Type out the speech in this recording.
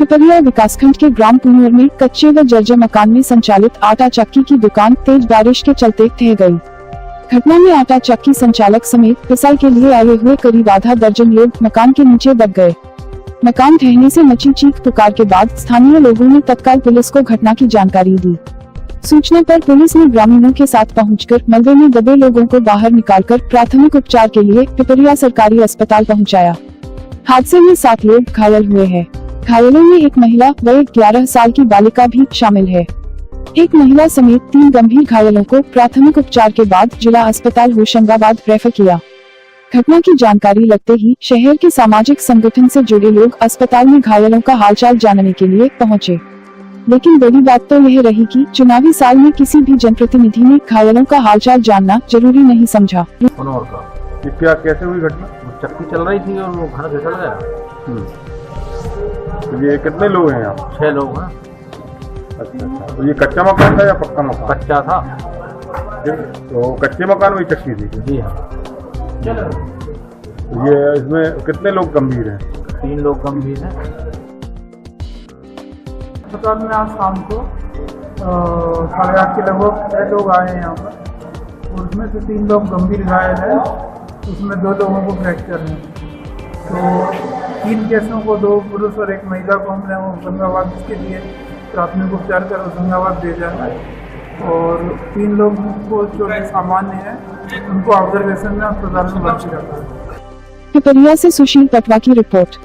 पिपरिया विकासखंड के ग्राम पुनूर में कच्चे व जर्जर मकान में संचालित आटा चक्की की दुकान तेज बारिश के चलते ढह गई। घटना में आटा चक्की संचालक समेत पिसाई के लिए आए हुए करीब आधा दर्जन लोग मकान के नीचे दब गए। मकान ढहने से मची चीख पुकार के बाद स्थानीय लोगों ने तत्काल पुलिस को घटना की जानकारी दी। सूचना पर पुलिस ने ग्रामीणों के साथ पहुंचकर मलबे में दबे लोगों को बाहर निकालकर प्राथमिक उपचार के लिए पिपरिया सरकारी अस्पताल पहुंचाया। हादसे में 7 लोग घायल हुए हैं। घायलों में एक महिला व एक 11 साल की बालिका भी शामिल है। एक महिला समेत 3 गंभीर घायलों को प्राथमिक उपचार के बाद जिला अस्पताल होशंगाबाद रेफर किया। घटना की जानकारी लगते ही शहर के सामाजिक संगठन से जुड़े लोग अस्पताल में घायलों का हालचाल जानने के लिए पहुंचे। लेकिन बड़ी बात तो यह रही कि चुनावी साल में किसी भी जनप्रतिनिधि ने घायलों का हालचाल जानना जरूरी नहीं समझा। क्या कैसे हुई घटना? चक्की चल रही थी और वो घर फिसल गया। तो ये कितने लोग हैं यहाँ? 6 लोग हैं। अच्छा, तो ये कच्चा मकान था या पक्का मकान? कच्चा था। तो कच्चे मकान में चक्की थी? जी हाँ। तो ये इसमें कितने लोग गंभीर हैं? 3 लोग गंभीर हैं। अस्पताल में आज शाम को 8:30 के लगभग 6 लोग आए हैं यहाँ पर, और उसमें से 3 लोग गंभीर घायल हैं। उसमें 2 लोगों को फ्रैक्चर है। तो 3 केसों को 2 पुरुष और 1 महिला को हमने होशंगाबाद के लिए प्राथमिक उपचार कर होशंगाबाद भेजा है, और 3 लोग को जो सामान्य है उनको ऑब्जर्वेशन में अस्पताल में भर्ती रखा है। पिपरिया से सुशील पटवा की रिपोर्ट।